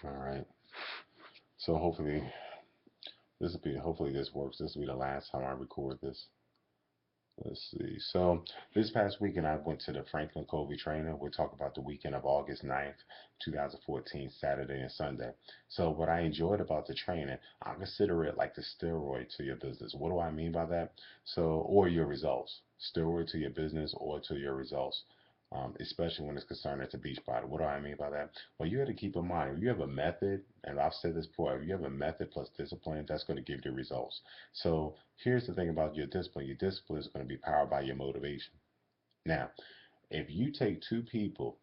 All right. So hopefully this works. This will be the last time I record this. Let's see. So this past weekend I went to the Franklin Covey training. We'll talk about the weekend of August 9th, 2014, Saturday and Sunday. So what I enjoyed about the training, I consider it like the steroid to your business. What do I mean by that? So, or your results. Steroid to your business or to your results. Especially when it's concerned at the beach body. What do I mean by that? Well, you have to keep in mind, if you have a method, and I've said this before, if you have a method plus discipline, that's going to give you results. So here's the thing about your discipline. Your discipline is going to be powered by your motivation. Now, if you take two people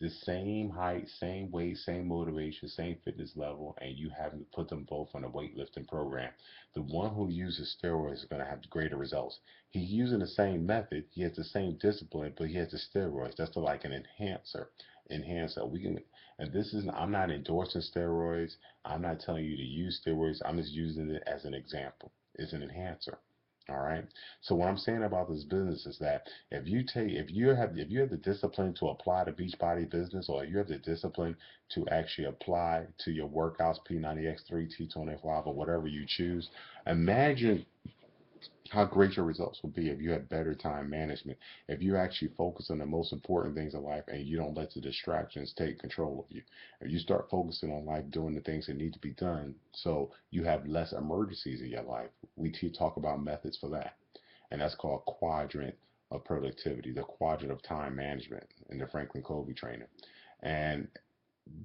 the same height, same weight, same motivation, same fitness level, and you haven't put them both on a weightlifting program, the one who uses steroids is going to have greater results. He's using the same method, he has the same discipline, but he has the steroids. That's like an enhancer. Enhancer. We can, and this is, I'm not endorsing steroids. I'm not telling you to use steroids. I'm just using it as an example. It's an enhancer. All right. So what I'm saying about this business is that if you have the discipline to apply to Beachbody business, or you have the discipline to actually apply to your workouts, P90X3, T25, or whatever you choose, imagine how great your results will be if you have better time management, if you actually focus on the most important things in life and you don't let the distractions take control of you. If you start focusing on life, doing the things that need to be done, so you have less emergencies in your life. We talk about methods for that, and that's called quadrant of productivity, the quadrant of time management in the Franklin Covey training. And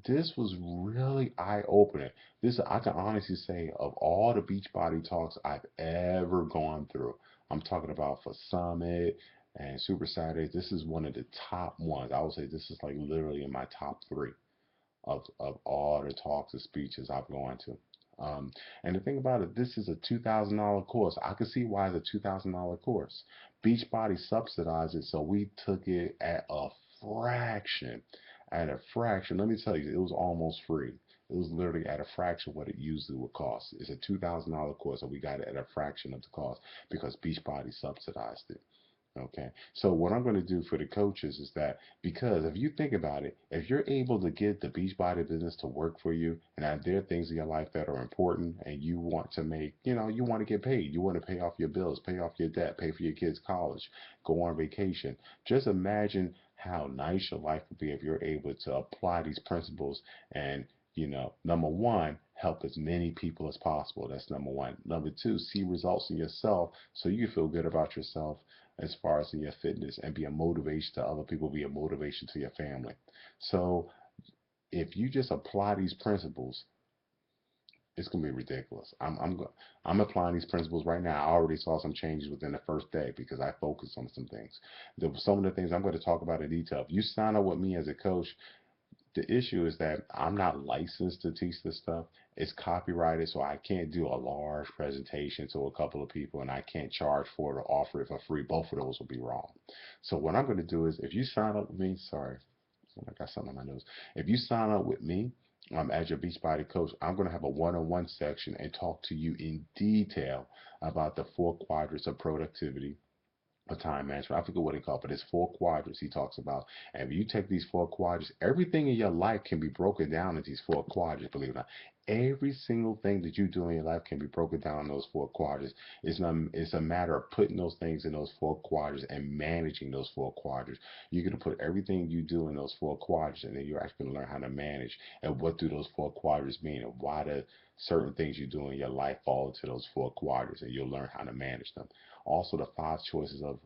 this was really eye-opening. This, I can honestly say, of all the Beachbody talks I've ever gone through, I'm talking about for Summit and Super Saturdays, this is one of the top ones. I would say this is like literally in my top three of all the talks and speeches I've gone to. And the thing about it, this is a $2,000 course. I can see why it's a $2,000 course. Beachbody subsidized it, so we took it at a fraction. At a fraction. Let me tell you, it was almost free. It was literally at a fraction of what it usually would cost. It's a $2,000 course, and we got it at a fraction of the cost because Beachbody subsidized it. Okay. So what I'm going to do for the coaches is that, because if you think about it, if you're able to get the Beachbody business to work for you, and that there are things in your life that are important, and you want to make, you want to get paid, you want to pay off your bills, pay off your debt, pay for your kids' college, go on vacation. Just imagine how nice your life would be if you're able to apply these principles and, number one, help as many people as possible. That's number one. Number two, see results in yourself so you feel good about yourself as far as in your fitness, and be a motivation to other people, be a motivation to your family. So if you just apply these principles, it's gonna be ridiculous. I'm applying these principles right now. I already saw some changes within the first day because I focused on some things. Some of the things I'm going to talk about in detail. If you sign up with me as a coach, the issue is that I'm not licensed to teach this stuff. It's copyrighted, so I can't do a large presentation to a couple of people, and I can't charge for it or offer it for free. Both of those will be wrong. So what I'm going to do is, if you sign up with me, sorry, I got something on my nose. If you sign up with me, as your Beachbody coach, I'm going to have a one-on-one section and talk to you in detail about the four quadrants of productivity, a time management. I forget what he called, but it's four quadrants he talks about. And if you take these four quadrants, everything in your life can be broken down into these four quadrants, believe it or not. Every single thing that you do in your life can be broken down in those four quadrants. It's a matter of putting those things in those four quadrants and managing those four quadrants. You're going to put everything you do in those four quadrants, and then you're actually going to learn how to manage and what do those four quadrants mean, and why do certain things you do in your life fall into those four quadrants, and you'll learn how to manage them. Also, the five choices of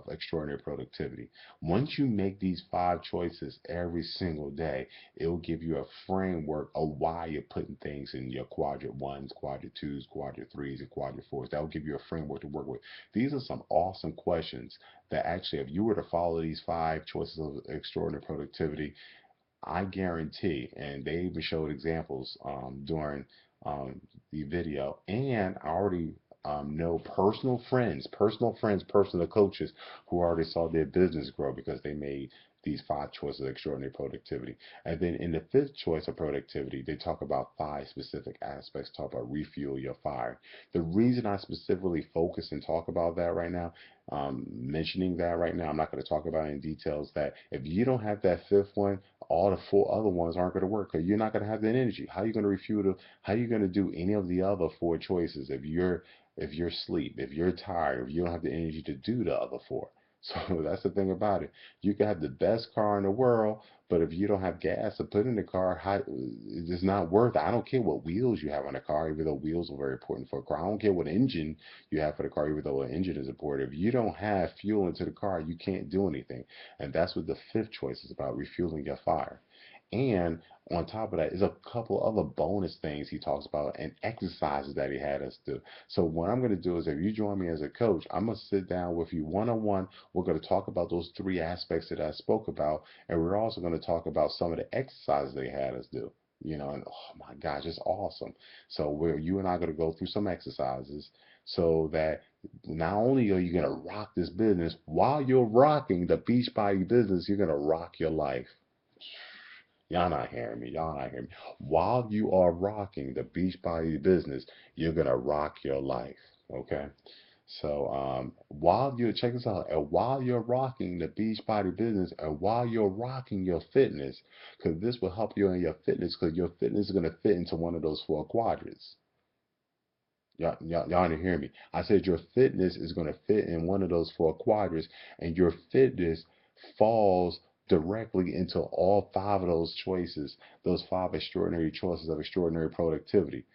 extraordinary productivity. Once you make these five choices every single day, it will give you a framework of why you're putting things in your quadrant ones, quadrant twos, quadrant threes, and quadrant fours. That will give you a framework to work with. These are some awesome questions that actually, if you were to follow these five choices of extraordinary productivity, I guarantee, and they even showed examples during the video, and I already know personal friends, personal coaches who already saw their business grow because they made these 5 choices of extraordinary productivity. And then in the 5th choice of productivity, they talk about 5 specific aspects, talk about refuel your fire. The reason I specifically focus and talk about that right now, mentioning that right now, I'm not going to talk about it in details, that if you don't have that 5th one, all the 4 other ones aren't going to work because you're not going to have that energy. How are you going to refuel the, how are you going to do any of the other 4 choices if you're asleep, if you're tired, if you don't have the energy to do the other 4? So that's the thing about it. You can have the best car in the world, but if you don't have gas to put in the car, it's not worth it. I don't care what wheels you have on a car, even though wheels are very important for a car. I don't care what engine you have for the car, even though an engine is important. If you don't have fuel into the car, you can't do anything. And that's what the 5th choice is about, refueling your fire. And on top of that is a couple other bonus things he talks about and exercises that he had us do. So what I'm going to do is, if you join me as a coach, I'm going to sit down with you one-on-one. We're going to talk about those 3 aspects that I spoke about, and we're also going to talk about some of the exercises they had us do. And oh my gosh, it's awesome. So you and I are going to go through some exercises so that not only are you going to rock this business, while you're rocking the Beachbody business, you're going to rock your life. Y'all not hearing me. Y'all not hearing me. While you are rocking the Beachbody business, you're gonna rock your life. Okay. So while you're check this out, and while you're rocking the Beachbody business, and while you're rocking your fitness, because this will help you in your fitness, because your fitness is gonna fit into one of those 4 quadrants. Y'all didn't hear me. I said your fitness is going to fit in one of those 4 quadrants, and your fitness falls directly into all 5 of those choices, those 5 extraordinary choices of extraordinary productivity.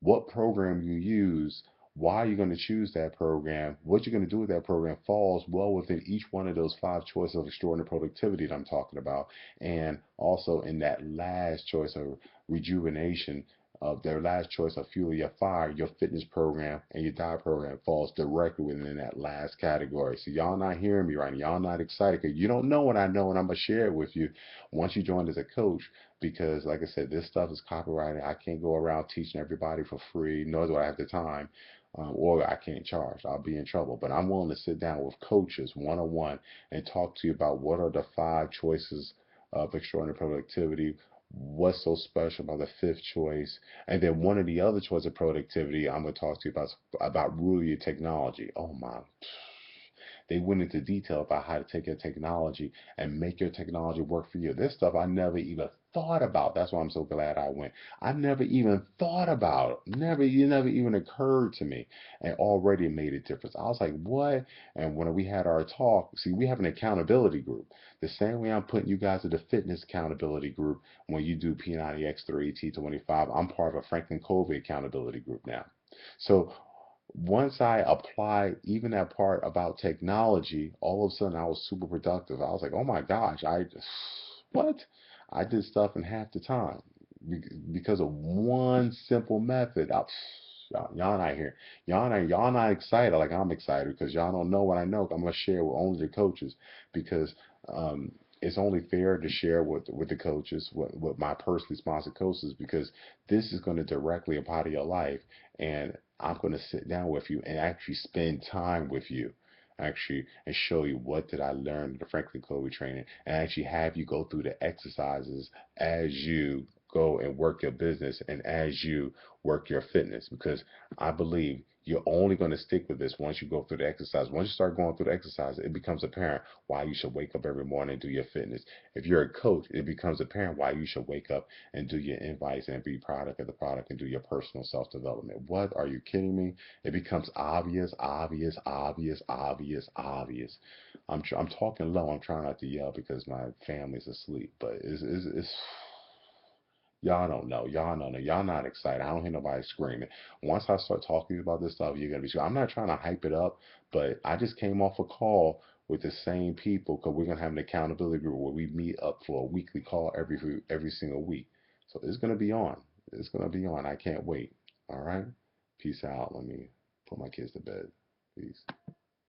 What program you use, why you're going to choose that program, what you're going to do with that program falls well within each one of those 5 choices of extraordinary productivity that I'm talking about. And also in that last choice of rejuvenation, of their last choice of fuel your fire, your fitness program and your diet program falls directly within that last category. So y'all not hearing me right now. Y'all not excited because you don't know what I know, and I'm going to share it with you once you join as a coach, because like I said, this stuff is copyrighted. I can't go around teaching everybody for free, nor do I have the time, or I can't charge. I'll be in trouble. But I'm willing to sit down with coaches one-on-one and talk to you about what are the 5 choices of extraordinary productivity, what's so special about the 5th choice, and then one of the other choices of productivity I'm going to talk to you about really your technology. Oh my. They went into detail about how to take your technology and make your technology work for you. This stuff I never even thought about. That's why I'm so glad I went. I never even thought about it. It never even occurred to me. And already made a difference. I was like, what? And when we had our talk, see, we have an accountability group. The same way I'm putting you guys in the fitness accountability group when you do P90X3, T25, I'm part of a Franklin Covey accountability group now. So once I applied even that part about technology, all of a sudden I was super productive. I was like, oh my gosh, what? I did stuff in half the time because of one simple method. Y'all not here. Y'all not excited like I'm excited because y'all don't know what I know. I'm gonna share with only the coaches because um, it's only fair to share with the coaches, with my personally sponsored coaches, because this is going to directly apply to your life, and I'm going to sit down with you and actually spend time with you, actually, and show you what did I learn in the Franklin Covey training, and actually have you go through the exercises as you go and work your business and as you work your fitness, because I believe you're only going to stick with this once you go through the exercise. Once you start going through the exercise, it becomes apparent why you should wake up every morning and do your fitness. If you're a coach, it becomes apparent why you should wake up and do your invites and be product of the product and do your personal self-development. What? Are you kidding me? It becomes obvious, obvious, obvious, obvious, obvious. I'm talking low. I'm trying not to yell because my family's asleep, but it's y'all don't know. Y'all don't know. Y'all not excited. I don't hear nobody screaming. Once I start talking about this stuff, you're gonna be screaming. I'm not trying to hype it up, but I just came off a call with the same people because we're gonna have an accountability group where we meet up for a weekly call every single week. So it's gonna be on. It's gonna be on. I can't wait. All right. Peace out. Let me put my kids to bed. Peace.